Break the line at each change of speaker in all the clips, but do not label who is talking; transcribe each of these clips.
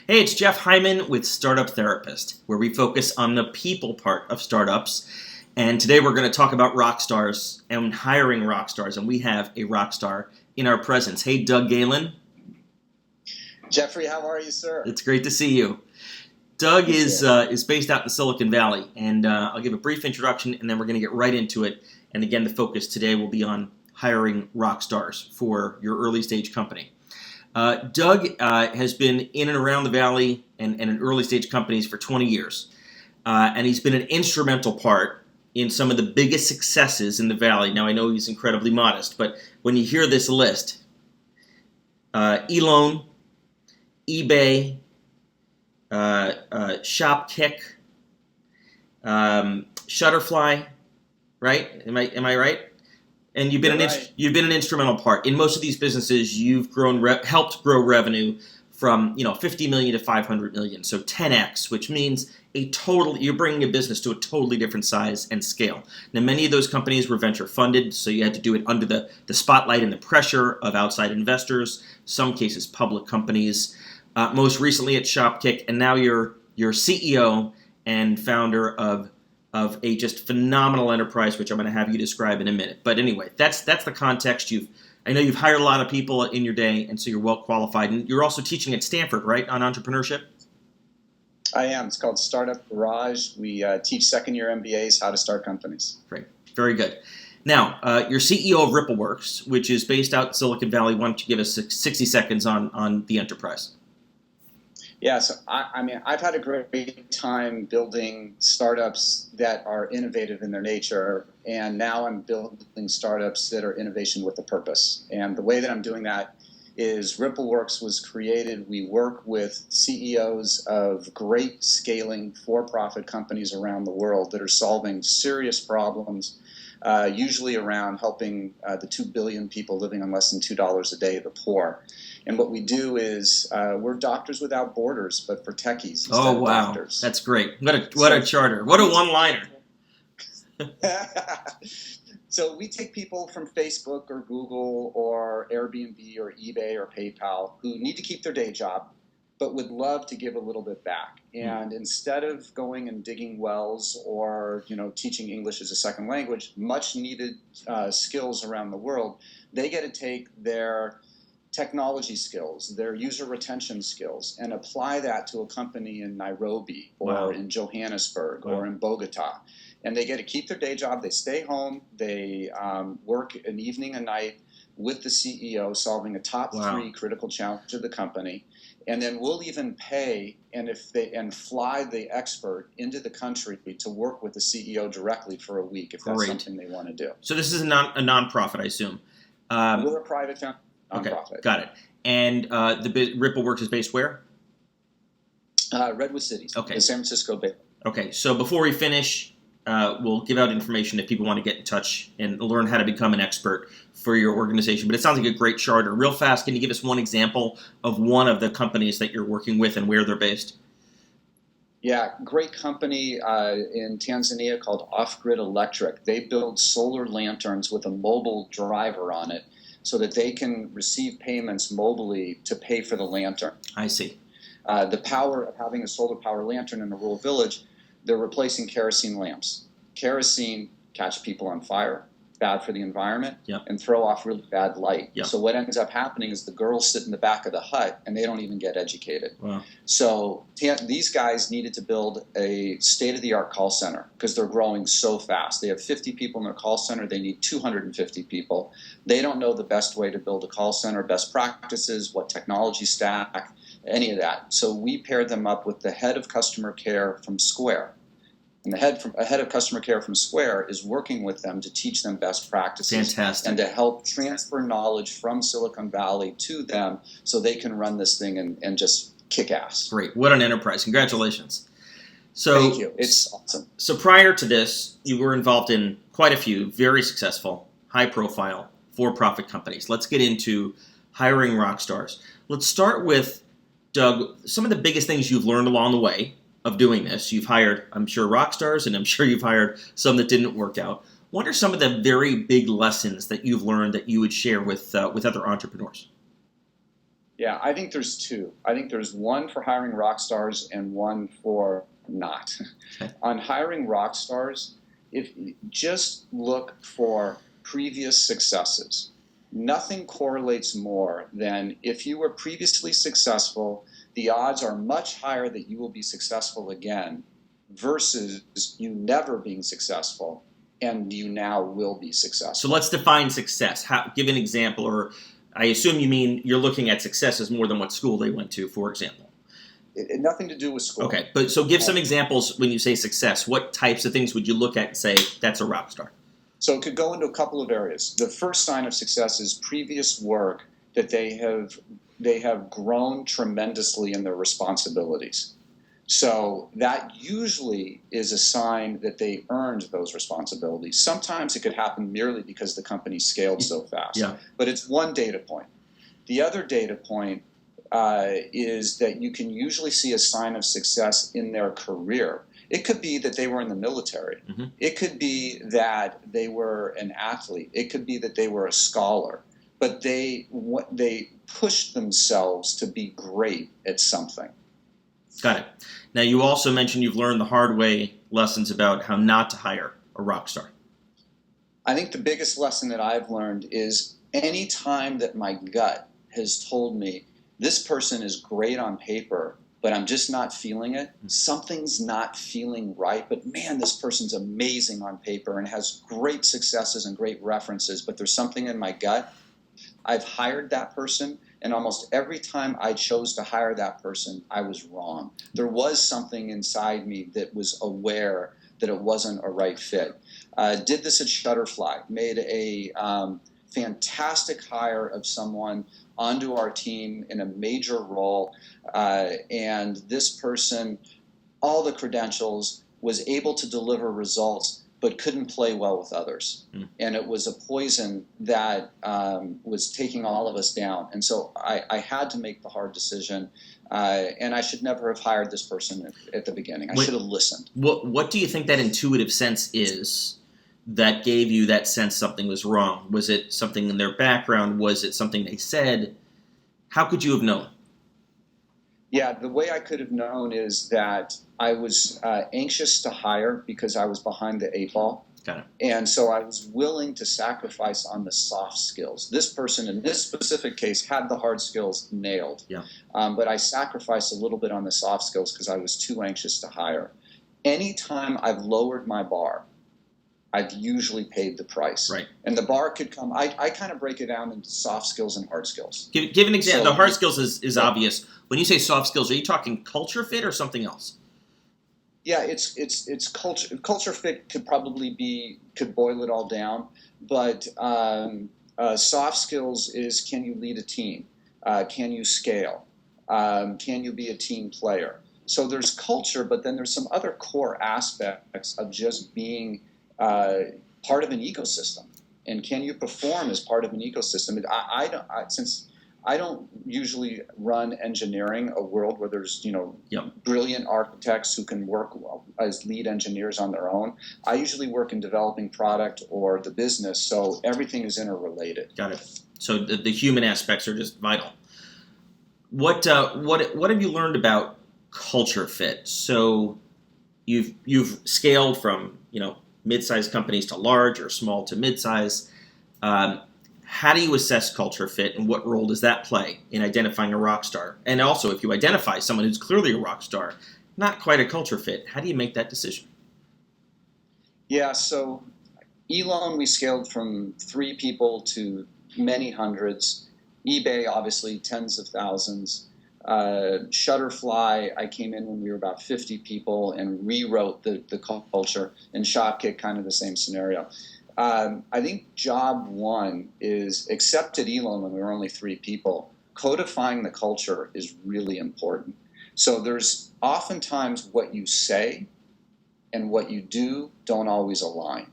Hey, it's Jeff Hyman with Startup Therapist, where we focus on the people part of startups. And today we're going to talk about rockstars and hiring rockstars. And we have a rockstar in our presence. Hey, Doug Galen.
Jeffrey, how are you, sir?
It's great to see you. Doug is based out in Silicon Valley, and I'll give a brief introduction, and then we're going to get right into it. And again, the focus today will be on hiring rockstars for your early stage company. Doug has been in and around the Valley and in early stage companies for 20 years. And he's been an instrumental part in some of the biggest successes in the Valley. Now, I know he's incredibly modest, but when you hear this list, eLoan, eBay, Shopkick, Shutterfly, right? Am I right? And you've been you've been an instrumental part in most of these businesses. You've helped grow revenue from 50 million to 500 million, so 10x, which means you're bringing a business to a totally different size and scale. Now, many of those companies were venture funded, so you had to do it under the spotlight and the pressure of outside investors. Some cases, public companies. Most recently at Shopkick, and now you're CEO and founder of a just phenomenal enterprise, which I'm going to have you describe in a minute. But anyway, that's the context. I know you've hired a lot of people in your day, and so you're well qualified. And you're also teaching at Stanford, right, on entrepreneurship?
I am. It's called Startup Garage. We teach second-year MBAs how to start companies.
Great. Very good. Now, you're CEO of RippleWorks, which is based out in Silicon Valley. Why don't you give us 60 seconds on the enterprise?
Yeah, so I've had a great time building startups that are innovative in their nature, and now I'm building startups that are innovation with a purpose. And the way that I'm doing that is RippleWorks was created. We work with CEOs of great scaling for-profit companies around the world that are solving serious problems, usually around helping the 2 billion people living on less than $2 a day, the poor. And what we do is we're doctors without borders, but for techies instead of doctors.
That's great. What a charter. What a one-liner.
So we take people from Facebook or Google or Airbnb or eBay or PayPal who need to keep their day job, but would love to give a little bit back. And instead of going and digging wells or teaching English as a second language, much needed skills around the world, they get to take their technology skills, their user retention skills, and apply that to a company in Nairobi or in Johannesburg or in Bogota. And they get to keep their day job. They stay home. They work an evening, a night with the CEO, solving a top 3 critical challenge of the company. And then we'll even pay and fly the expert into the country to work with the CEO directly for a week if that's something they want to do.
So this is a nonprofit, I assume.
We're a private nonprofit.
Okay, got it. And the RippleWorks is based where?
Redwood City, the San Francisco Bay.
Okay, so before we finish, we'll give out information if people want to get in touch and learn how to become an expert for your organization. But it sounds like a great charter. Real fast, can you give us one example of one of the companies that you're working with and where they're based?
Yeah, great company in Tanzania called Off Grid Electric. They build solar lanterns with a mobile driver on it, so that they can receive payments mobily to pay for the lantern.
I see.
The power of having a solar power lantern in a rural village, they're replacing kerosene lamps. Kerosene catch people on fire, bad for the environment, and throw off really bad light. So what ends up happening is the girls sit in the back of the hut and they don't even get educated. So these guys needed to build a state-of-the-art call center because they're growing so fast. They have 50 people in their call center. They need 250 people. They don't know the best way to build a call center, best practices, what technology stack, any of that. So we paired them up with the head of customer care from Square. And the head of customer care from Square is working with them to teach them best practices.
Fantastic.
And to help transfer knowledge from Silicon Valley to them so they can run this thing and just kick ass.
Great. What an enterprise. Congratulations. So,
thank you. It's awesome.
So prior to this, you were involved in quite a few very successful, high-profile, for-profit companies. Let's get into hiring rock stars. Let's start with, Doug, some of the biggest things you've learned along the way of doing this. You've hired, I'm sure, rock stars, and I'm sure you've hired some that didn't work out. What are some of the very big lessons that you've learned that you would share with other entrepreneurs?
Yeah, I think there's two. I think there's one for hiring rock stars and one for not.
Okay.
On hiring rock stars, if just look for previous successes. Nothing correlates more than if you were previously successful, the odds are much higher that you will be successful again versus you never being successful and you now will be successful.
So let's define success. Give an example, or I assume you mean you're looking at success as more than what school they went to, for example.
Nothing to do with school.
Okay, but so give some examples when you say success. What types of things would you look at and say, that's a rock star?
So it could go into a couple of areas. The first sign of success is previous work that they have grown tremendously in their responsibilities. So that usually is a sign that they earned those responsibilities. Sometimes it could happen merely because the company scaled so fast.
Yeah.
But it's one data point. The other data point is that you can usually see a sign of success in their career. It could be that they were in the military.
Mm-hmm.
It could be that they were an athlete. It could be that they were a scholar. But they pushed themselves to be great at something.
Got it. Now, you also mentioned you've learned the hard way lessons about how not to hire a rock star.
I think the biggest lesson that I've learned is any time that my gut has told me this person is great on paper, but I'm just not feeling it. Something's not feeling right, but man, this person's amazing on paper and has great successes and great references, but there's something in my gut. I've hired that person, and almost every time I chose to hire that person, I was wrong. There was something inside me that was aware that it wasn't a right fit. Did this at Shutterfly, made a fantastic hire of someone onto our team in a major role, and this person, all the credentials, was able to deliver results but couldn't play well with others. And it was a poison that was taking all of us down. And so I had to make the hard decision, and I should never have hired this person at the beginning. I should have listened.
What do you think that intuitive sense is that gave you that sense something was wrong? Was it something in their background? Was it something they said? How could you have known?
Yeah, the way I could have known is that I was anxious to hire because I was behind the eight ball.
Got it.
And so I was willing to sacrifice on the soft skills. This person in this specific case had the hard skills nailed.
Yeah.
But I sacrificed a little bit on the soft skills because I was too anxious to hire. Anytime I've lowered my bar, I've usually paid the price.
Right.
And the bar could come, I kind of break it down into soft skills and hard skills.
Give an example.
So,
the hard skills is obvious. When you say soft skills, are you talking culture fit or something else?
Yeah, it's culture. Culture fit could boil it all down. But soft skills is, can you lead a team? Can you scale? Can you be a team player? So there's culture, but then there's some other core aspects of just being part of an ecosystem. And can you perform as part of an ecosystem? Since I don't usually run engineering, a world where there's brilliant architects who can work as lead engineers on their own. I usually work in developing product or the business, so everything is interrelated.
Got it. So the human aspects are just vital. What have you learned about culture fit? So you've scaled from mid-sized companies to large or small to mid-size. How do you assess culture fit, and what role does that play in identifying a rock star? And also, if you identify someone who's clearly a rock star, not quite a culture fit, how do you make that decision?
Yeah, so eLoan, we scaled from 3 people to many hundreds. eBay, obviously, tens of thousands. Shutterfly, I came in when we were about 50 people and rewrote the culture. And Shopkick, kind of the same scenario. I think job one is, except at eLoan when we were only 3 people, codifying the culture is really important. So there's oftentimes what you say and what you do don't always align.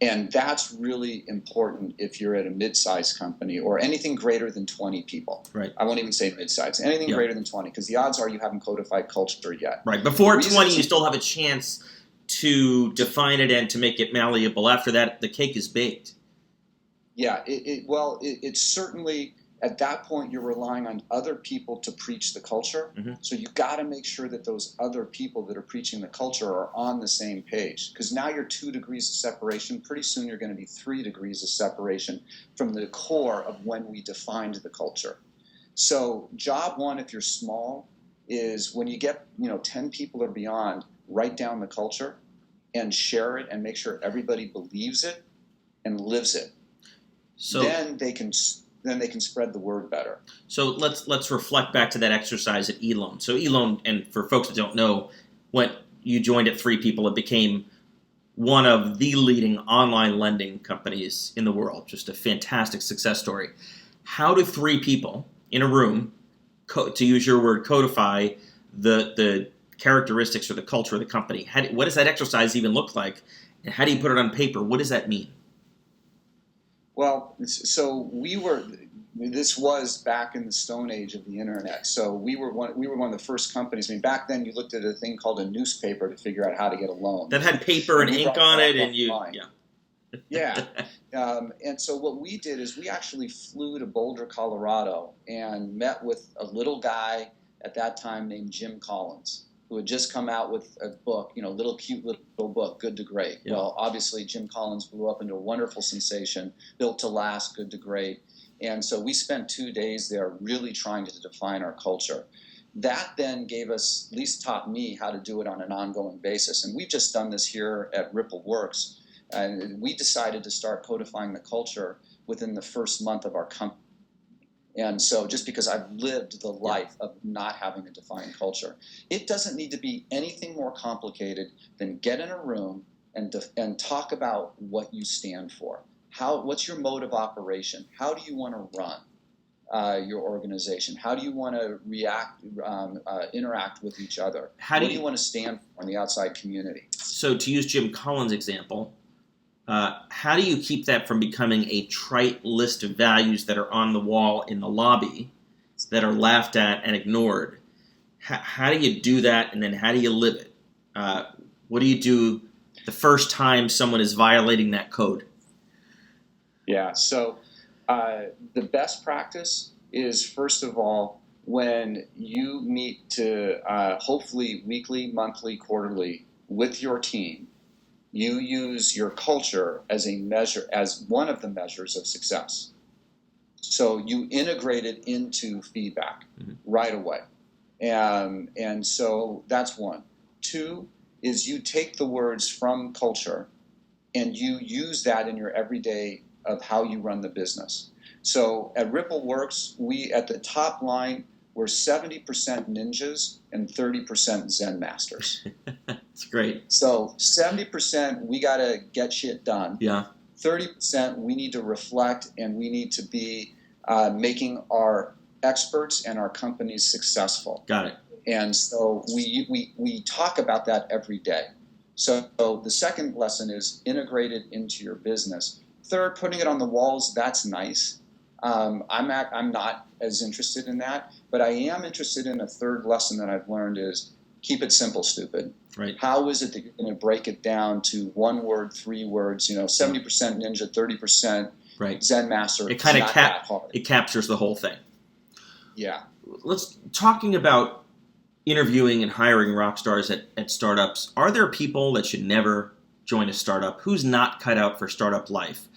And that's really important if you're at a mid-sized company or anything greater than 20 people.
Right.
I won't even say mid-sized. Anything greater than 20, because the odds are you haven't codified culture yet.
Right. Before 20, you still have a chance to define it and to make it malleable. After that, the cake is baked.
Yeah. It's certainly at that point, you're relying on other people to preach the culture.
Mm-hmm.
So you got to make sure that those other people that are preaching the culture are on the same page. Because now you're 2 degrees of separation. Pretty soon you're going to be 3 degrees of separation from the core of when we defined the culture. So job one, if you're small, is when you get 10 people or beyond, write down the culture and share it and make sure everybody believes it and lives it. So then they can spread the word better.
So let's reflect back to that exercise at eLoan. So eLoan, and for folks that don't know, when you joined at 3 people, it became one of the leading online lending companies in the world. Just a fantastic success story. How do 3 people in a room, to use your word, codify the characteristics or the culture of the company? What does that exercise even look like? And how do you put it on paper? What does that mean?
Well, so this was back in the Stone Age of the internet. So we were one of the first companies. I mean, back then you looked at a thing called a newspaper to figure out how to get a loan.
That had paper and ink on it, and
Yeah. And so what we did is we actually flew to Boulder, Colorado, and met with a little guy at that time named Jim Collins, who had just come out with a book, little cute little book, Good to Great. Yeah. Well, obviously Jim Collins blew up into a wonderful sensation, built to last, Good to Great. And so we spent 2 days there really trying to define our culture. That then gave us, at least taught me, how to do it on an ongoing basis. And we've just done this here at RippleWorks. And we decided to start codifying the culture within the first month of our company. And so just because I've lived the life of not having a defined culture, it doesn't need to be anything more complicated than get in a room and talk about what you stand for. What's your mode of operation? How do you want to run your organization? How do you want to interact with each other? What do you want to stand for in the outside community?
So to use Jim Collins' example, how do you keep that from becoming a trite list of values that are on the wall in the lobby that are laughed at and ignored? How do you do that, and then how do you live it? What do you do the first time someone is violating that code?
Yeah, so the best practice is, first of all, when you meet to hopefully weekly, monthly, quarterly with your team, you use your culture as one of the measures of success. So you integrate it into feedback right away. And so that's one. 2 is you take the words from culture and you use that in your everyday of how you run the business. So at RippleWorks, we at the top line, we're 70% ninjas and 30% Zen masters.
That's great.
So 70% we got to get shit done.
Yeah.
30% we need to reflect, and we need to be making our experts and our companies successful.
Got it.
And so we talk about that every day. So the second lesson is integrate it into your business. Third, putting it on the walls, that's nice. I'm not as interested in that, but I am interested in a third lesson that I've learned is keep it simple, stupid.
Right.
How is it that you're going to break it down to 1 word, 3 words, 70% ninja, 30% Zen master?
It kind of it captures the whole thing.
Yeah.
Talking about interviewing and hiring rock stars at startups, are there people that should never join a startup? Who's not cut out for startup life?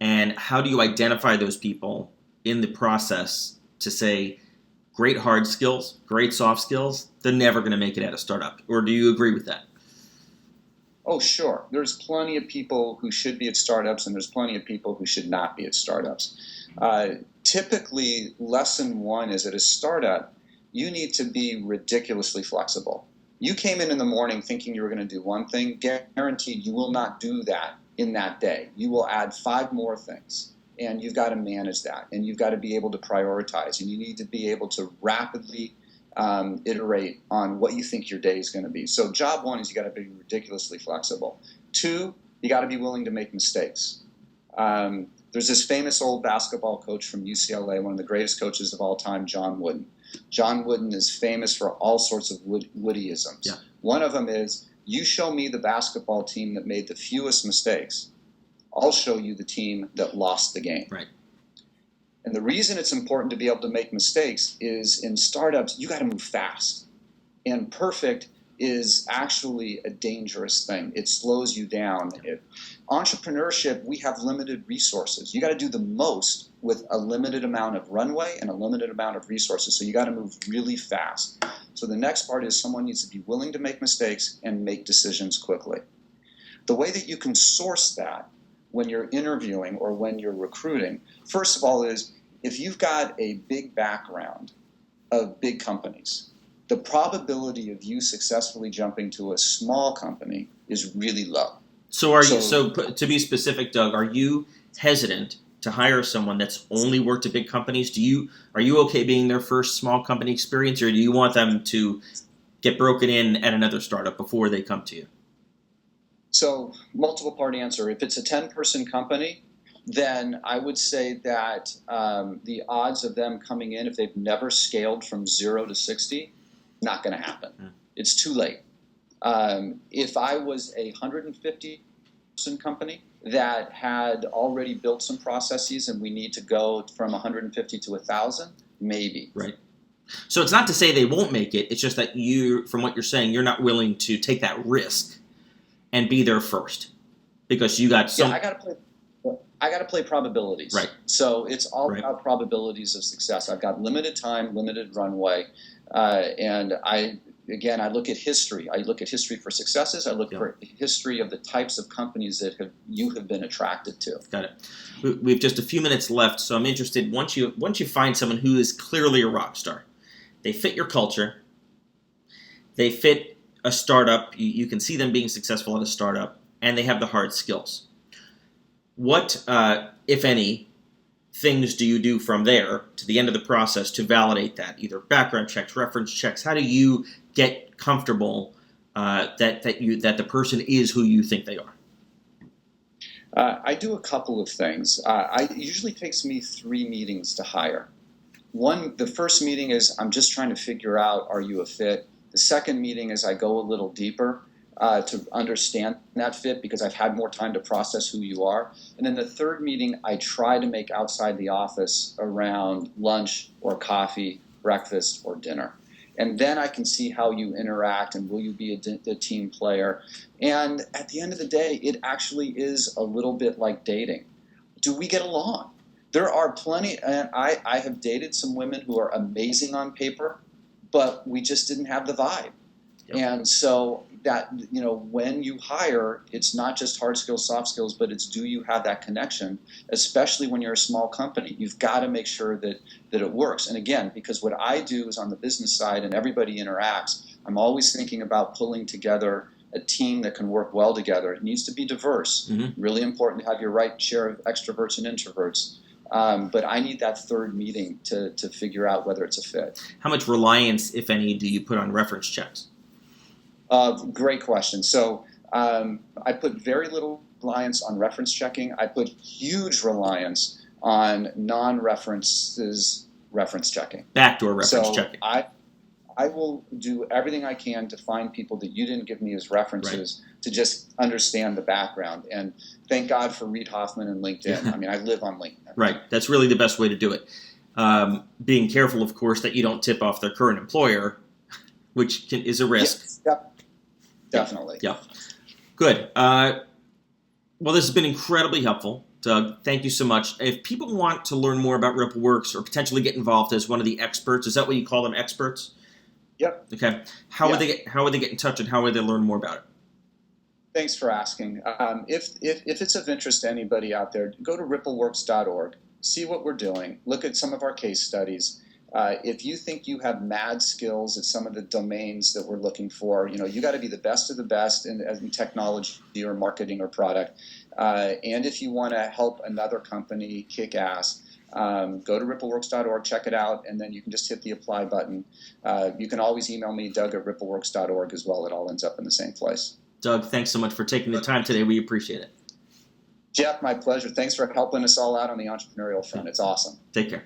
And how do you identify those people in the process to say, great hard skills, great soft skills, they're never going to make it at a startup? Or do you agree with that?
Oh, sure. There's plenty of people who should be at startups, and there's plenty of people who should not be at startups. Typically, lesson 1 is at a startup, you need to be ridiculously flexible. You came in the morning thinking you were going to do one thing, guaranteed you will not do that in that day. You will add 5 more things, and you've got to manage that, and you've got to be able to prioritize, and you need to be able to rapidly iterate on what you think your day is going to be. So job 1 is you got to be ridiculously flexible. 2, you got to be willing to make mistakes. There's this famous old basketball coach from UCLA, one of the greatest coaches of all time, John Wooden. John Wooden is famous for all sorts of Woodyisms. Yeah. One of them is, you show me the basketball team that made the fewest mistakes, I'll show you the team that lost the game.
Right.
And the reason it's important to be able to make mistakes is in startups, you got to move fast. And perfect is actually a dangerous thing. It slows you down. Entrepreneurship, we have limited resources. You got to do the most with a limited amount of runway and a limited amount of resources. So you got to move really fast. So the next part is someone needs to be willing to make mistakes and make decisions quickly. The way that you can source that when you're interviewing or when you're recruiting, first of all, is if you've got a big background of big companies, the probability of you successfully jumping to a small company is really low.
So to be specific, Doug, are you hesitant to hire someone that's only worked at big companies? Are you okay being their first small company experience, or do you want them to get broken in at another startup before they come to you?
So multiple part answer. If it's a 10-person company, then I would say that the odds of them coming in, if they've never scaled from 0 to 60, not going to happen. It's too late. If I was a 150-person company that had already built some processes and we need to go from 150 to 1,000, maybe.
Right. So it's not to say they won't make it. It's just that from what you're saying, you're not willing to take that risk and be there first because you got some.
Yeah, I got to play probabilities.
Right.
So it's all about probabilities of success. I've got limited time, limited runway, and I look at history. I look at history for successes. I look for history of the types of companies that you have been attracted to.
Got it. We have just a few minutes left, so I'm interested. Once you find someone who is clearly a rock star, they fit your culture, they fit a startup. You can see them being successful at a startup, and they have the hard skills. What, if any, things do you do from there to the end of the process to validate that? Either background checks, reference checks. How do you get comfortable that the person is who you think they are?
I do a couple of things. It usually takes me 3 meetings to hire. The first meeting is I'm just trying to figure out, are you a fit? The second meeting is I go a little deeper to understand that fit because I've had more time to process who you are. And then the third meeting, I try to make outside the office around lunch or coffee, breakfast or dinner. And then I can see how you interact and will you be a team player. And at the end of the day, it actually is a little bit like dating. Do we get along? There are plenty, and I have dated some women who are amazing on paper, but we just didn't have the vibe. Yep. And so that, when you hire, it's not just hard skills, soft skills, but it's do you have that connection, especially when you're a small company. You've got to make sure that it works. And again, because what I do is on the business side and everybody interacts, I'm always thinking about pulling together a team that can work well together. It needs to be diverse. Mm-hmm. Really important to have your right share of extroverts and introverts. But I need that third meeting to figure out whether it's a fit.
How much reliance, if any, do you put on reference checks?
Great question. So I put very little reliance on reference checking. I put huge reliance on non-references reference checking.
Backdoor reference checking.
I will do everything I can to find people that you didn't give me as references to just understand the background. And thank God for Reid Hoffman and LinkedIn. I mean, I live on LinkedIn.
Right. That's really the best way to do it. Being careful, of course, that you don't tip off their current employer, which is a risk.
Yes. Yep. Definitely.
Yeah. Good. Well, this has been incredibly helpful, Doug. Thank you so much. If people want to learn more about RippleWorks or potentially get involved as one of the experts, is that what you call them, experts?
Yep.
Okay. How would they get in touch, and how would they learn more about it?
Thanks for asking. If it's of interest to anybody out there, go to RippleWorks.org, see what we're doing, look at some of our case studies. If you think you have mad skills at some of the domains that we're looking for, you got to be the best of the best in technology or marketing or product. And if you want to help another company kick ass, go to RippleWorks.org, check it out, and then you can just hit the apply button. You can always email me, Doug@RippleWorks.org as well. It all ends up in the same place.
Doug, thanks so much for taking the time today. We appreciate it.
Jeff, my pleasure. Thanks for helping us all out on the entrepreneurial front. It's awesome.
Take care.